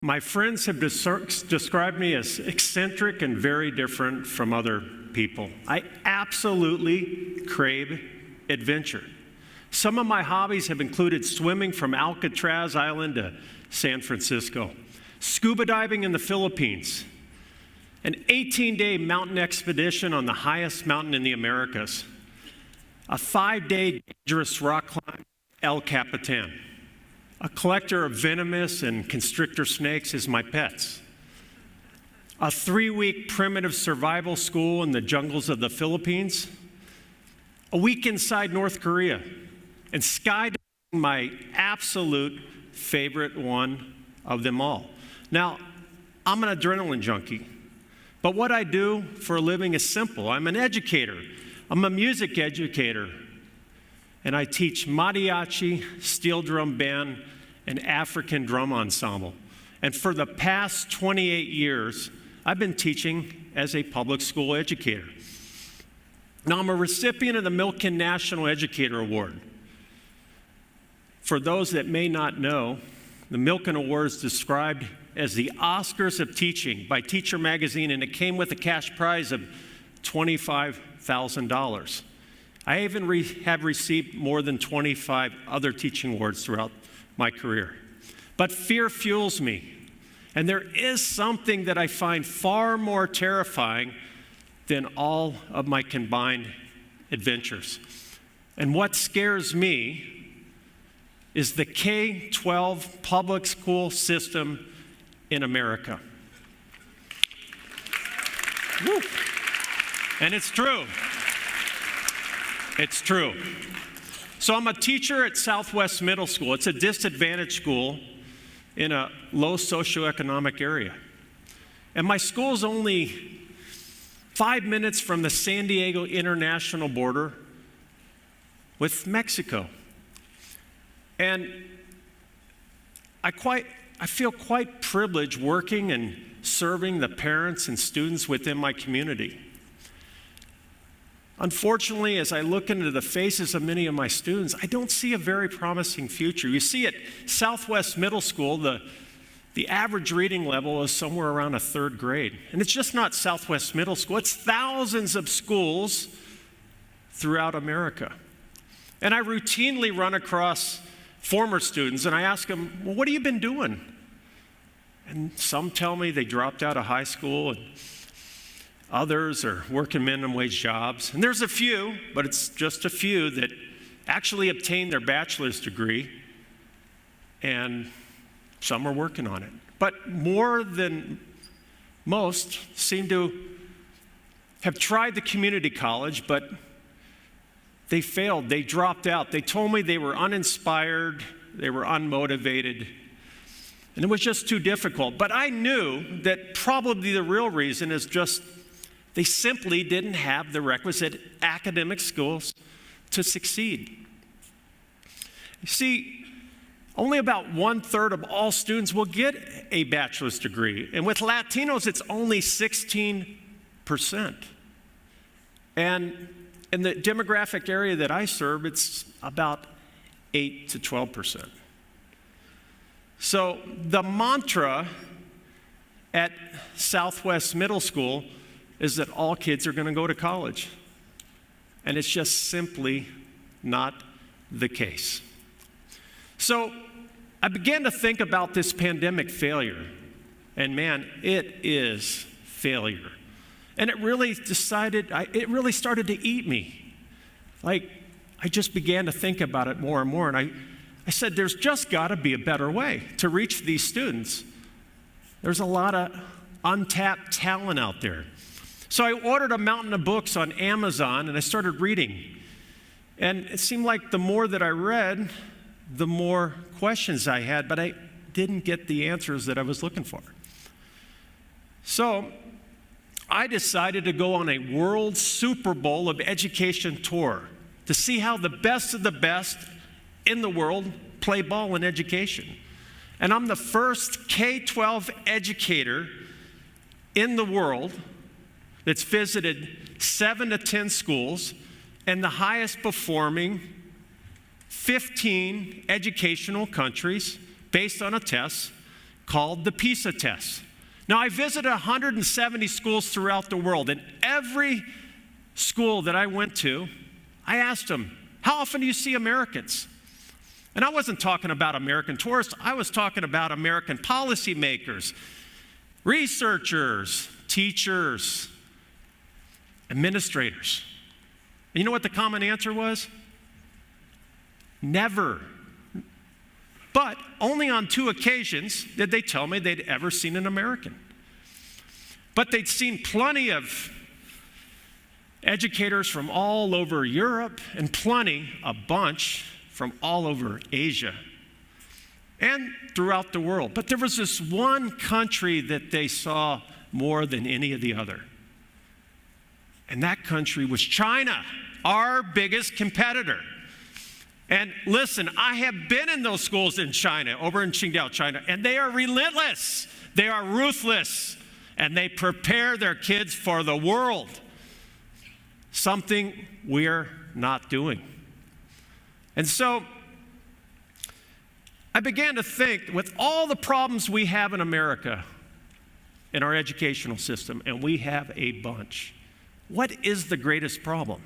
My friends have described me as eccentric and very different from other people. I absolutely crave adventure. Some of my hobbies have included swimming from Alcatraz Island to San Francisco, scuba diving in the Philippines, an 18-day mountain expedition on the highest mountain in the Americas, a 5-day dangerous rock climb, El Capitan. A collector of venomous and constrictor snakes is my pets. A 3-week primitive survival school in the jungles of the Philippines. A week inside North Korea. And skydiving, my absolute favorite one of them all. Now, I'm an adrenaline junkie. But what I do for a living is simple. I'm an educator. I'm a music educator. And I teach mariachi, steel drum band, and African drum ensemble. And for the past 28 years, I've been teaching as a public school educator. Now, I'm a recipient of the Milken National Educator Award. For those that may not know, the Milken Award is described as the Oscars of teaching by Teacher Magazine, and it came with a cash prize of $25,000. I even have received more than 25 other teaching awards throughout my career. But fear fuels me. And there is something that I find far more terrifying than all of my combined adventures. And what scares me is the K-12 public school system in America. Woo. And it's true. It's true. So I'm a teacher at Southwest Middle School. It's a disadvantaged school in a low socioeconomic area. And my school is only 5 minutes from the San Diego International border with Mexico. And I feel quite privileged working and serving the parents and students within my community. Unfortunately, as I look into the faces of many of my students, I don't see a very promising future. You see, at Southwest Middle School, the average reading level is somewhere around a 3rd grade. And it's just not Southwest Middle School. It's thousands of schools throughout America. And I routinely run across former students, and I ask them, well, what have you been doing? And some tell me they dropped out of high school, and others are working minimum wage jobs. And there's a few, but it's just a few, that actually obtained their bachelor's degree, and some are working on it. But more than most seem to have tried the community college, but they failed. They dropped out. They told me they were uninspired, they were unmotivated, and it was just too difficult. But I knew that probably the real reason is just they simply didn't have the requisite academic skills to succeed. You see, only about 1/3 of all students will get a bachelor's degree. And with Latinos, it's only 16%. And in the demographic area that I serve, it's about 8 to 12%. So the mantra at Southwest Middle School is that all kids are going to go to college. And it's just simply not the case. So I began to think about this pandemic failure. And man, it is failure. And it really started to eat me. Like, I just began to think about it more and more. And I said, there's just got to be a better way to reach these students. There's a lot of untapped talent out there. So I ordered a mountain of books on Amazon, and I started reading. And it seemed like the more that I read, the more questions I had, but I didn't get the answers that I was looking for. So I decided to go on a World Super Bowl of education tour to see how the best of the best in the world play ball in education. And I'm the first K-12 educator in the world that's visited 7 to 10 schools and the highest performing 15 educational countries based on a test called the PISA test. Now, I visited 170 schools throughout the world, and every school that I went to, I asked them, how often do you see Americans? And I wasn't talking about American tourists. I was talking about American policymakers, researchers, teachers, administrators. And you know what the common answer was? Never. But only on 2 occasions did they tell me they'd ever seen an American. But they'd seen plenty of educators from all over Europe and a bunch from all over Asia and throughout the world. But there was this one country that they saw more than any of the other. And that country was China, our biggest competitor. And listen, I have been in those schools in China, over in Qingdao, China, and they are relentless. They are ruthless, and they prepare their kids for the world. Something we're not doing. And so I began to think, with all the problems we have in America, in our educational system, and we have a bunch, what is the greatest problem?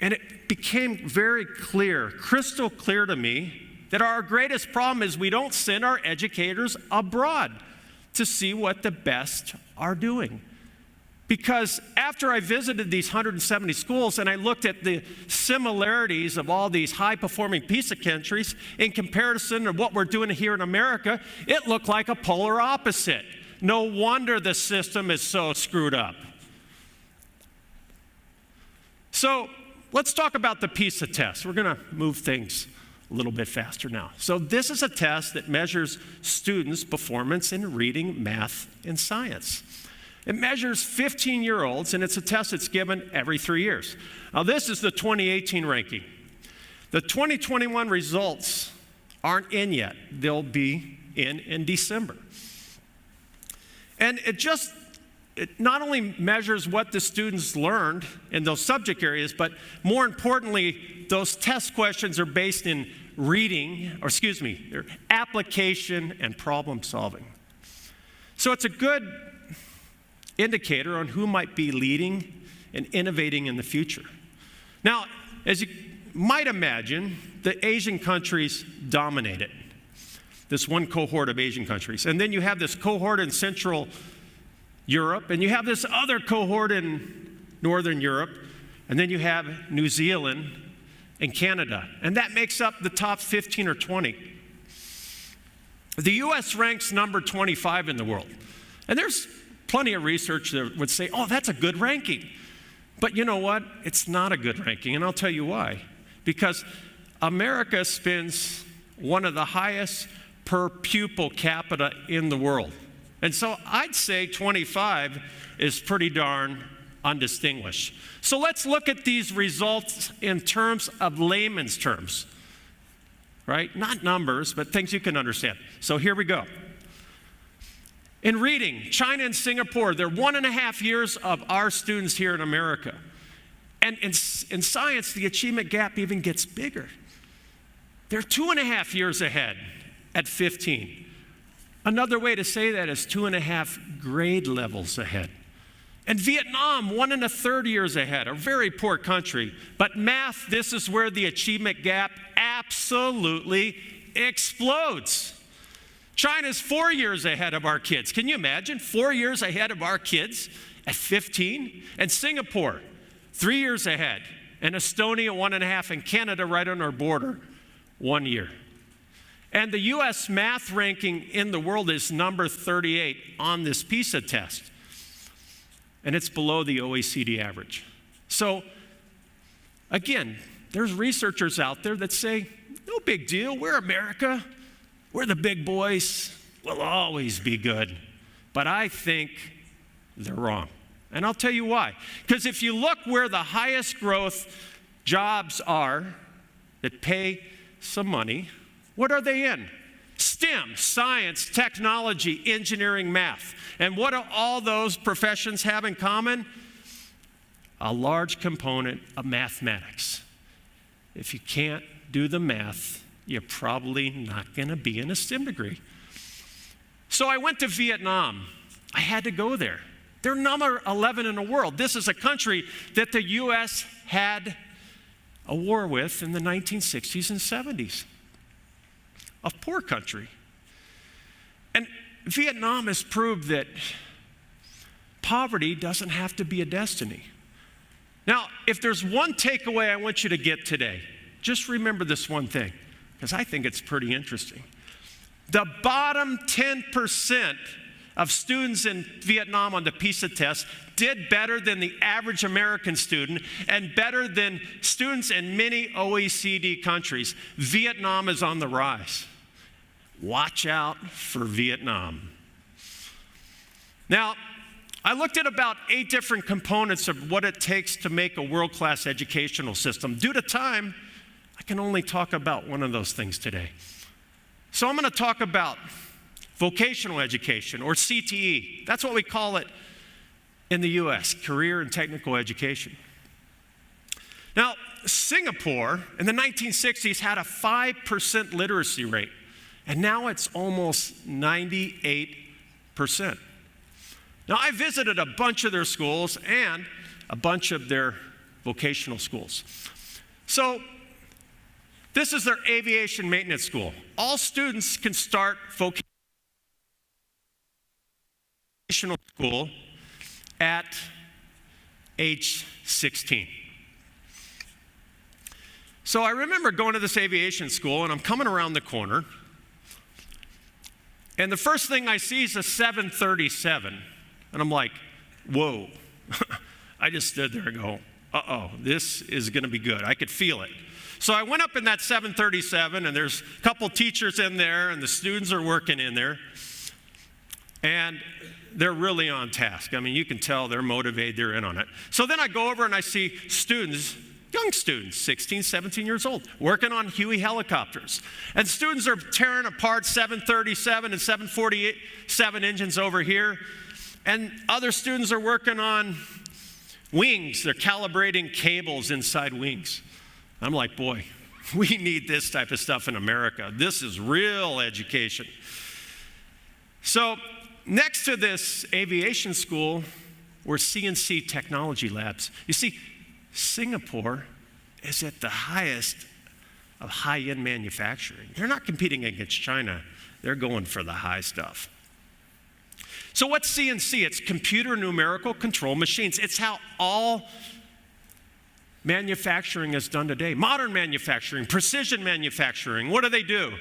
And it became very clear, crystal clear to me, that our greatest problem is we don't send our educators abroad to see what the best are doing. Because after I visited these 170 schools and I looked at the similarities of all these high-performing PISA countries in comparison to what we're doing here in America, it looked like a polar opposite. No wonder the system is so screwed up. So let's talk about the PISA test. We're going to move things a little bit faster now. So this is a test that measures students' performance in reading, math, and science. It measures 15-year-olds, and it's a test that's given every 3 years. Now, this is the 2018 ranking. The 2021 results aren't in yet. They'll be in December. And it not only measures what the students learned in those subject areas, but more importantly, those test questions are based in their application and problem solving. So it's a good indicator on who might be leading and innovating in the future. Now, as you might imagine, the Asian countries dominate it, this one cohort of Asian countries. And then you have this cohort in Central Europe, and you have this other cohort in Northern Europe, and then you have New Zealand and Canada. And that makes up the top 15 or 20. The U.S. ranks number 25 in the world. And there's plenty of research that would say, oh, that's a good ranking. But you know what? It's not a good ranking, and I'll tell you why. Because America spends one of the highest per pupil capita in the world. And so I'd say 25 is pretty darn undistinguished. So let's look at these results in terms of layman's terms, right? Not numbers, but things you can understand. So here we go. In reading, China and Singapore, they're 1.5 years of our students here in America. And in science, the achievement gap even gets bigger. They're 2.5 years ahead at 15. Another way to say that is 2.5 grade levels ahead. And Vietnam, 1.25 years ahead, a very poor country. But math, this is where the achievement gap absolutely explodes. China's 4 years ahead of our kids. Can you imagine? 4 years ahead of our kids at 15. And Singapore, 3 years ahead. And Estonia, 1.5. And Canada, right on our border, 1 year. And the U.S. math ranking in the world is number 38 on this PISA test. And it's below the OECD average. So, again, there's researchers out there that say, no big deal, we're America. We're the big boys. We'll always be good. But I think they're wrong. And I'll tell you why. Because if you look where the highest growth jobs are that pay some money, what are they in? STEM, science, technology, engineering, math. And what do all those professions have in common? A large component of mathematics. If you can't do the math, you're probably not going to be in a STEM degree. So I went to Vietnam. I had to go there. They're number 11 in the world. This is a country that the U.S. had a war with in the 1960s and 70s. A poor country. And Vietnam has proved that poverty doesn't have to be a destiny. Now, if there's one takeaway I want you to get today, just remember this one thing, because I think it's pretty interesting. The bottom 10% of students in Vietnam on the PISA test did better than the average American student and better than students in many OECD countries. Vietnam is on the rise. Watch out for Vietnam. Now, I looked at about 8 different components of what it takes to make a world-class educational system. Due to time, I can only talk about one of those things today. So I'm going to talk about vocational education, or CTE. That's what we call it in the U.S., career and technical education. Now, Singapore in the 1960s had a 5% literacy rate, and now it's almost 98%. Now, I visited a bunch of their schools and a bunch of their vocational schools. So, this is their aviation maintenance school. All students can start vocational school at age 16. So I remember going to this aviation school, and I'm coming around the corner, and the first thing I see is a 737, and I'm like, whoa. I just stood there and go, uh-oh, this is going to be good. I could feel it. So I went up in that 737, and there's a couple teachers in there, and the students are working in there, and they're really on task. I mean, you can tell they're motivated, they're in on it. So then I go over and I see students, young students, 16, 17 years old, working on Huey helicopters. And students are tearing apart 737 and 747 engines over here. And other students are working on wings. They're calibrating cables inside wings. I'm like, boy, we need this type of stuff in America. This is real education. So next to this aviation school were CNC technology labs. You see, Singapore is at the highest of high-end manufacturing. They're not competing against China. They're going for the high stuff. So what's CNC? It's computer numerical control machines. It's how all manufacturing is done today. Modern manufacturing, precision manufacturing. What do?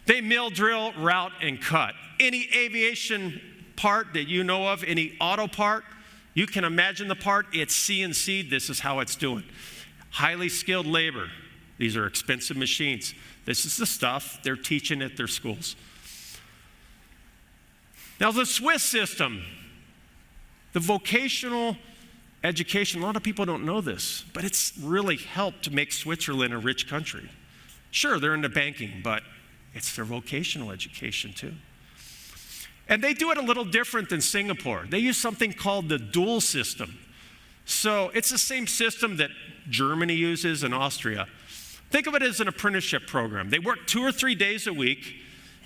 They mill, drill, route, and cut. Any aviation part that you know of, any auto part, you can imagine the part, it's CNC, this is how it's doing. Highly skilled labor. These are expensive machines. This is the stuff they're teaching at their schools. Now the Swiss system, the vocational education, a lot of people don't know this, but it's really helped to make Switzerland a rich country. Sure, they're into banking, but it's their vocational education too. And they do it a little different than Singapore. They use something called the dual system. So it's the same system that Germany uses and Austria. Think of it as an apprenticeship program. They work 2 or 3 days a week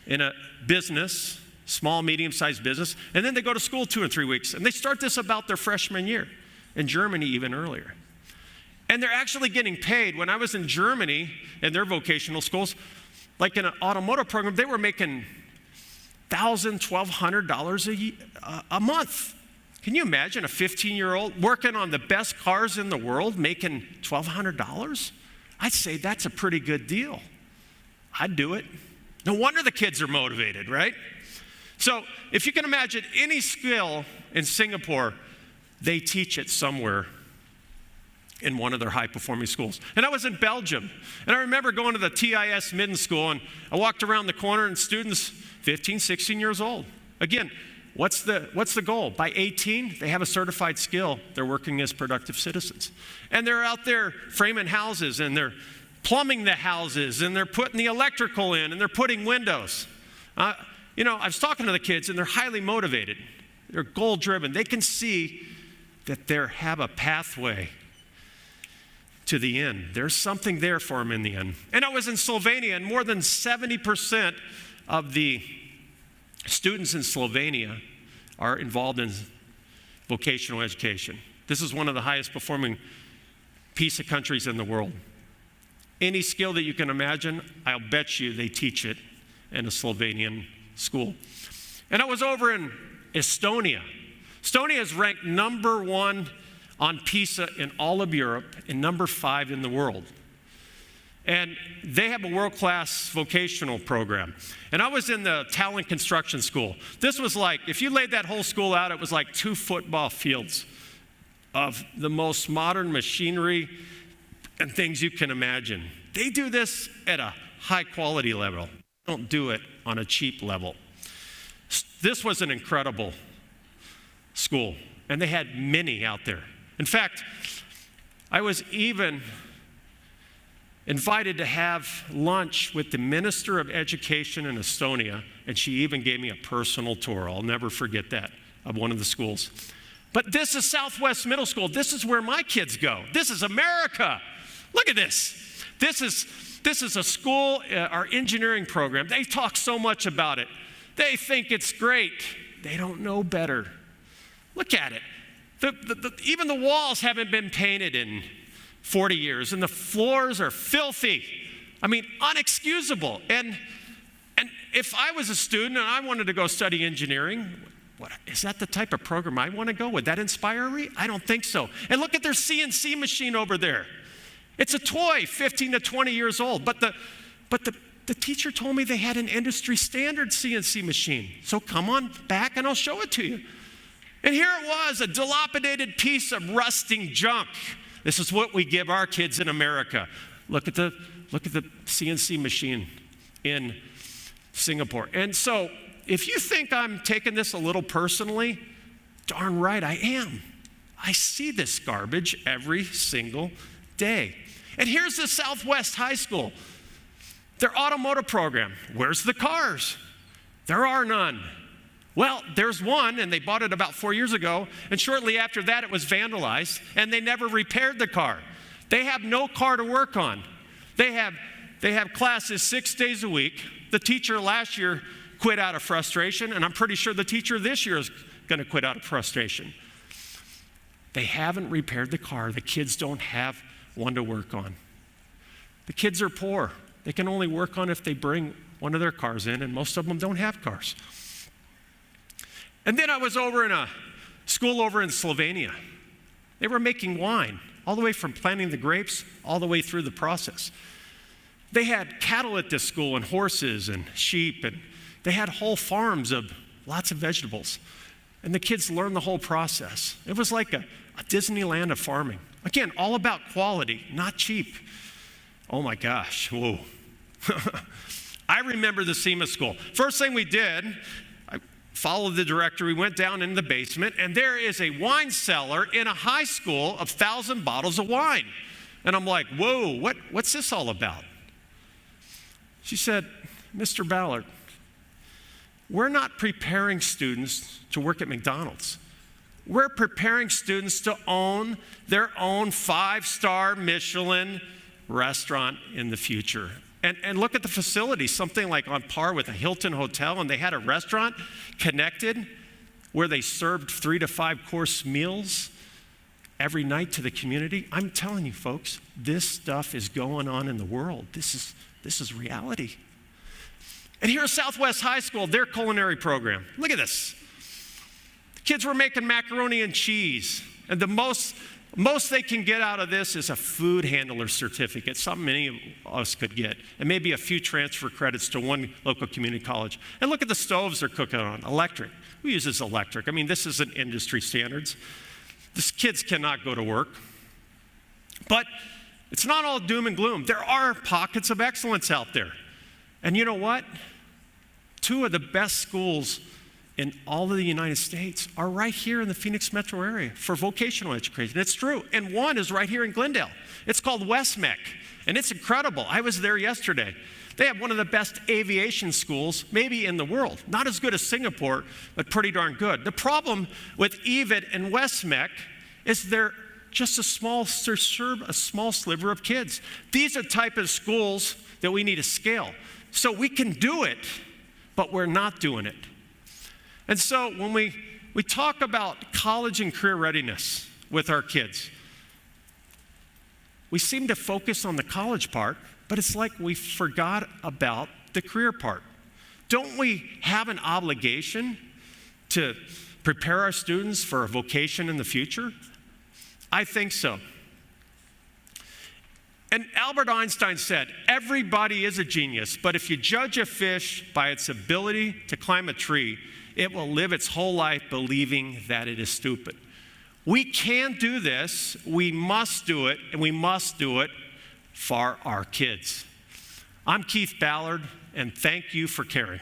in a business, small, medium-sized business, and then they go to school 2 or 3 weeks. And they start this about their freshman year. In Germany, even earlier. And they're actually getting paid. When I was in Germany, in their vocational schools, like in an automotive program, they were making $1,000, $1,200 a month. Can you imagine a 15-year-old working on the best cars in the world making $1,200? I'd say that's a pretty good deal. I'd do it. No wonder the kids are motivated, right? So if you can imagine any skill in Singapore, they teach it somewhere in one of their high-performing schools. And I was in Belgium, and I remember going to the TIS Midden School, and I walked around the corner, and students 15, 16 years old. Again, what's the goal? By 18, they have a certified skill. They're working as productive citizens. And they're out there framing houses, and they're plumbing the houses, and they're putting the electrical in, and they're putting windows. I was talking to the kids, and they're highly motivated. They're goal-driven. They can see that they have a pathway to the end. There's something there for them in the end. And I was in Slovenia, and more than 70% of the students in Slovenia are involved in vocational education. This is one of the highest performing PISA countries in the world. Any skill that you can imagine, I'll bet you they teach it in a Slovenian school. And I was over in Estonia. Estonia is ranked number 1 on PISA in all of Europe and number 5 in the world. And they have a world-class vocational program. And I was in the Tallinn Construction School. This was like, if you laid that whole school out, it was like 2 football fields of the most modern machinery and things you can imagine. They do this at a high quality level. They don't do it on a cheap level. This was an incredible school, and they had many out there. In fact, I was even invited to have lunch with the Minister of Education in Estonia, and she even gave me a personal tour. I'll never forget that, of one of the schools. But this is Southwest Middle School. This is where my kids go. This is America. Look at this. This is a school, our engineering program. They talk so much about it. They think it's great. They don't know better. Look at it. Even the walls haven't been painted in 40 years, and the floors are filthy. I mean, unexcusable. And if I was a student and I wanted to go study engineering, is that the type of program I want to go? Would that inspire me? I don't think so. And look at their CNC machine over there. It's a toy, 15 to 20 years old. But the teacher told me they had an industry standard CNC machine. So come on back and I'll show it to you. And here it was, a dilapidated piece of rusting junk. This is what we give our kids in America. Look at the CNC machine in Singapore. And so if you think I'm taking this a little personally, darn right I am. I see this garbage every single day. And here's the Southwest High School. Their automotive program. Where's the cars? There are none. Well, there's one, and they bought it about 4 years ago, and shortly after that it was vandalized, and they never repaired the car. They have no car to work on. They have classes 6 days a week. The teacher last year quit out of frustration, and I'm pretty sure the teacher this year is going to quit out of frustration. They haven't repaired the car. The kids don't have one to work on. The kids are poor. They can only work on if they bring one of their cars in, and most of them don't have cars. And then I was over in a school over in Slovenia. They were making wine, all the way from planting the grapes, all the way through the process. They had cattle at this school, and horses and sheep, and they had whole farms of lots of vegetables. And the kids learned the whole process. It was like a Disneyland of farming. Again, all about quality, not cheap. Oh my gosh, whoa. I remember the SEMA school. First thing we did, I followed the director, we went down in the basement, and there is a wine cellar in a high school of 1,000 bottles of wine. And I'm like, whoa, what's this all about? She said, Mr. Ballard, we're not preparing students to work at McDonald's. We're preparing students to own their own 5-star Michelin restaurant in the future. And look at the facility, something like on par with a Hilton hotel, and they had a restaurant connected where they served 3 to 5 course meals every night to the community. I'm telling you folks, this stuff is going on in the world. This is reality. And here at Southwest High School, their culinary program. Look at this. The kids were making macaroni and cheese. And the most they can get out of this is a food handler certificate, something many of us could get. And maybe a few transfer credits to one local community college. And look at the stoves they're cooking on, electric. Who uses electric? I mean, this isn't industry standards. These kids cannot go to work. But it's not all doom and gloom. There are pockets of excellence out there. And you know what? 2 of the best schools in all of the United States are right here in the Phoenix metro area for vocational education. It's true. And one is right here in Glendale. It's called WestMech, and it's incredible. I was there yesterday. They have one of the best aviation schools, maybe in the world. Not as good as Singapore, but pretty darn good. The problem with EVIT and WestMech is they're just a small sliver of kids. These are the type of schools that we need to scale. So we can do it, but we're not doing it. And so when we talk about college and career readiness with our kids, we seem to focus on the college part, but it's like we forgot about the career part. Don't we have an obligation to prepare our students for a vocation in the future? I think so. And Albert Einstein said, everybody is a genius, but if you judge a fish by its ability to climb a tree, it will live its whole life believing that it is stupid. We can do this, we must do it, and we must do it for our kids. I'm Keith Ballard, and thank you for caring.